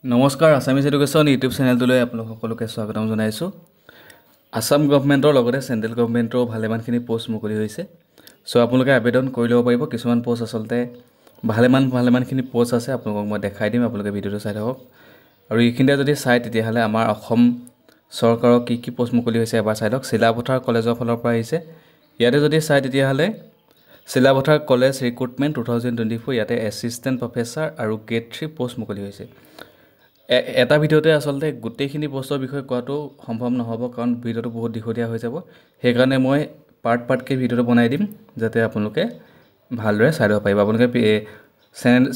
নমস্কাৰ Assamese education YouTube চেনেলটোলৈ আপোনালোক সকলোকে স্বাগতম জনাইছোঁ। আসাম গভৰ্ণমেণ্টৰ লগতে চেণ্ট্ৰেল গভৰ্ণমেণ্টৰো ভালেমানখিনি পোষ্ট মুকলি হৈছে। চ' আপোনালোকে আবেদন কৰি ল'ব পাৰিব। কিছুমান পোষ্ট আচলতে ভালেমানখিনি পোষ্ট আছে, আপোনালোকক মই দেখাই দিম। আপোনালোকে ভিডিঅ'টো চাই থাকক। আৰু এইখিনিতে যদি চাই তেতিয়াহ'লে আমাৰ অসম চৰকাৰৰ কি পোষ্ট মুকলি হৈছে এবাৰ চাই লওক। চিলাপথাৰ কলেজৰ ফালৰ পৰা আহিছে। ইয়াতে যদি চাই তেতিয়াহ'লে চিলাপথাৰ কলেজ ৰিক্ৰুটমেণ্ট 2024 ইয়াতে এছিষ্টেণ্ট প্ৰফেচাৰ আৰু গ্ৰেড 3 পোষ্ট মুকলি হৈছে। এটা ভিডিঅ'তে আচলতে গোটেইখিনি পোষ্টৰ বিষয়ে কোৱাটো সম্ভৱ নহ'ব, কাৰণ ভিডিঅ'টো বহুত দীঘলীয়া হৈ যাব। সেইকাৰণে মই পাৰ্টকৈ ভিডিঅ'টো বনাই দিম, যাতে আপোনালোকে ভালদৰে চাই ল'ব পাৰিব। আপোনালোকে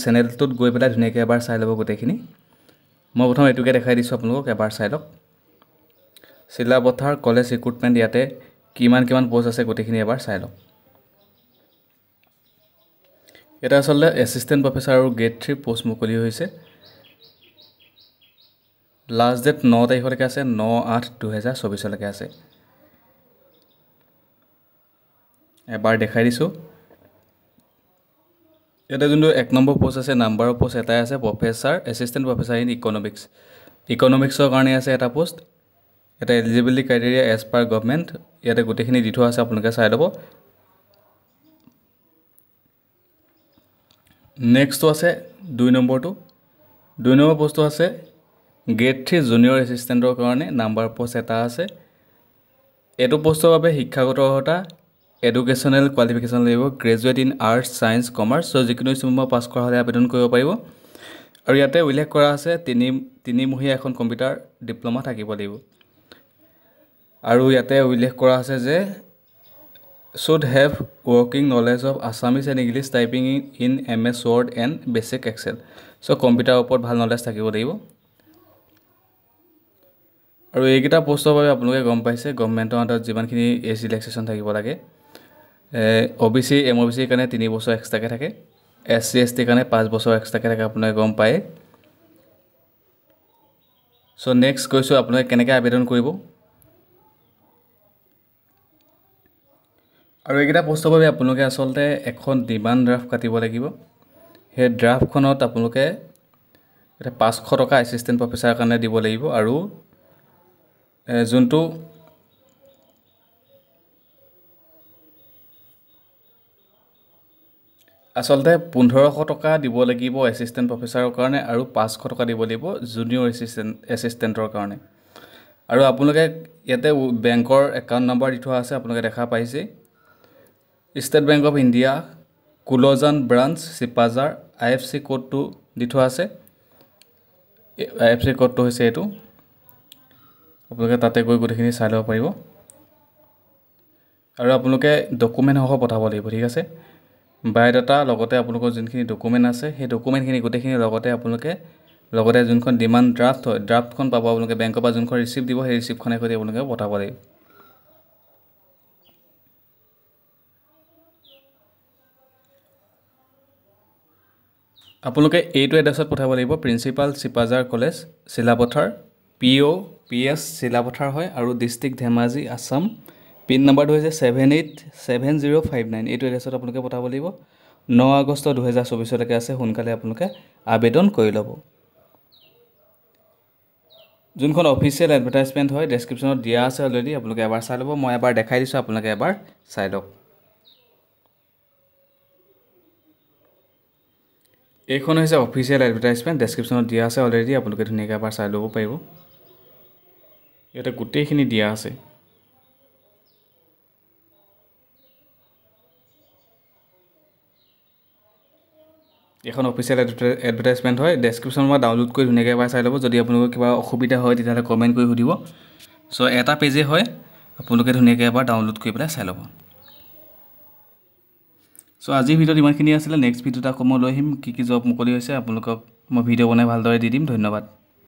চেনেলটোত গৈ পেলাই ধুনীয়াকৈ এবাৰ চাই ল'ব গোটেইখিনি। মই প্ৰথম এইটোকে দেখাই দিছোঁ, আপোনালোকক এবাৰ চাই লওক। চিলাপথাৰ কলেজ ৰিক্ৰুটমেণ্ট ইয়াতে কিমান পোষ্ট আছে গোটেইখিনি এবাৰ চাই লওক। এটা আচলতে এছিষ্টেণ্ট প্ৰফেচাৰ আৰু গ্ৰেড 3 পোষ্ট মুকলি হৈছে। লাষ্ট ডেট 9 তাৰিখলৈকে আছে, 9/8/2024 আছে। এবাৰ দেখাই দিছোঁ। ইয়াতে যোনটো 1 নম্বৰ পোষ্ট আছে, নাম্বাৰৰ পোষ্ট এটাই আছে, প্ৰফেচাৰ এছিষ্টেণ্ট প্ৰফেচাৰ ইন ইকনমিক্সৰ কাৰণে আছে এটা পোষ্ট। এটা eligibility criteria as per government, ইয়াতে গোটেইখিনি দি থোৱা আছে, আপোনালোকে চাই ল'ব। নেক্সটটো আছে 2 নম্বৰটো। 2 নম্বৰ পোষ্টটো আছে গ্ৰেড 3 জুনিয়ৰ এছিষ্টেণ্টৰ কাৰণে, নাম্বাৰ পোষ্ট এটা আছে। এইটো পোষ্টৰ বাবে শিক্ষাগত অৰ্হতা এডুকেশ্যনেল কোৱালিফিকেশ্যন লাগিব, graduate in arts science commerce. So' যিকোনো ষ্ট্ৰীমৰ পাছ কৰা হ'লে আবেদন কৰিব পাৰিব। আৰু ইয়াতে উল্লেখ কৰা আছে তিনিমহীয়া এখন কম্পিউটাৰ ডিপ্ল'মা থাকিব লাগিব। আৰু ইয়াতে উল্লেখ কৰা আছে যে should have working knowledge of Assamese and English typing in MS Word and basic Excel. চ' কম্পিউটাৰৰ ওপৰত ভাল নলেজ থাকিব লাগিব। আৰু এইকেইটা পোষ্টৰ বাবে আপোনালোকে গম পাইছে গভৰ্ণমেণ্টৰ আণ্ডাৰত যিমানখিনি এজ ৰিলেক্সেশ্যন থাকিব লাগে। OBC MOBCৰ কাৰণে 3 বছৰ এক্সট্ৰাকৈ থাকে, SC STৰ কাৰণে 5 বছৰ এক্সট্ৰাকৈ থাকে, আপোনালোকে গম পায়। চ' নেক্সট কৈছোঁ আপোনালোকে কেনেকৈ আবেদন কৰিব। আৰু এইকেইটা পোষ্টৰ বাবে আপোনালোকে আচলতে এখন ডিমাণ্ড ড্ৰাফ্ট কাটিব লাগিব। সেই ড্ৰাফ্টখনত আপোনালোকে 500 টকা এছিষ্টেণ্ট প্ৰফেচাৰৰ কাৰণে দিব লাগিব। আৰু যোনটো আচলতে 1500 টকা দিব লাগিব এছিষ্টেণ্ট প্ৰফেচাৰৰ কাৰণে, আৰু 500 টকা দিব লাগিব জুনিয়ৰ এছিষ্টেণ্টৰ কাৰণে। আৰু আপোনালোকে ইয়াতে বেংকৰ একাউণ্ট নম্বৰ দি থোৱা আছে, আপোনালোকে দেখা পাইছে। State Bank of India Kuljan branch Sipajhar, IFC কোডটো দি থোৱা আছে। IFC কোডটো হৈছে এইটো, আপোনালোকে তাতে গৈ গোটেইখিনি চাই ল'ব পাৰিব। আৰু আপোনালোকে ডকুমেণ্ট সহ পঠাব লাগিব, ঠিক আছে। বায়'ডাটা লগতে আপোনালোকৰ যোনখিনি ডকুমেণ্ট আছে, সেই ডকুমেণ্টখিনি গোটেইখিনি লগতে যোনখন ডিমাণ্ড ড্ৰাফ্ট হয়, ড্ৰাফ্টখন পাব আপোনালোকে বেংকৰ পৰা। যোনখন ৰিচিপ্ট দিব, সেই ৰিচিপ্টখনে সৈতে আপোনালোকে পঠাব লাগিব। আপোনালোকে এইটো এড্ৰেছত পঠাব লাগিব, principal Sipajhar college Silapathar, PO PS Silapathar হয়, আৰু ডিষ্ট্ৰিক্ট ধেমাজি আছাম। পিন নম্বৰটো হৈছে 787059। এইটো এড্ৰেছত আপোনালোকে পঠাব লাগিব। 9 আগষ্ট 2024 আছে, সোনকালে আপোনালোকে আবেদন কৰি ল'ব। যোনখন অফিচিয়েল এডভাৰটাইজমেণ্ট হয় ডেছক্ৰিপশ্যনত দিয়া আছে অলৰেডি, আপোনালোকে এবাৰ চাই ল'ব। মই এবাৰ দেখাই দিছোঁ, আপোনালোকে এবাৰ চাই লওক। এইখন হৈছে অফিচিয়েল এডভাৰটাইজমেণ্ট, ডেছক্ৰিপশ্যনত দিয়া আছে অলৰেডি, আপোনালোকে ধুনীয়াকৈ এবাৰ চাই ল'ব পাৰিব। ইয়াতে গোটেইখিনি দিয়া আছে। এখন অফিচিয়েল এডভাৰটাইজমেণ্ট হয়, ডেছক্ৰিপশ্যন মই ডাউনলোড কৰি ধুনীয়াকৈ এবাৰ চাই ল'ব। যদি আপোনালোকৰ কিবা অসুবিধা হয় তেতিয়াহ'লে কমেণ্ট কৰি সুধিব। চ' এটা পেজেই হয়, আপোনালোকে ধুনীয়াকৈ এবাৰ ডাউনলোড কৰি পেলাই চাই ল'ব। চ' আজিৰ ভিডিঅ'ত ইমানখিনি আছিলে। নেক্সট ভিডিঅ'ত আকৌ মই লৈ আহিম কি জব মুকলি হৈছে, আপোনালোকক মই ভিডিঅ' বনাই ভালদৰে দি দিম। ধন্যবাদ।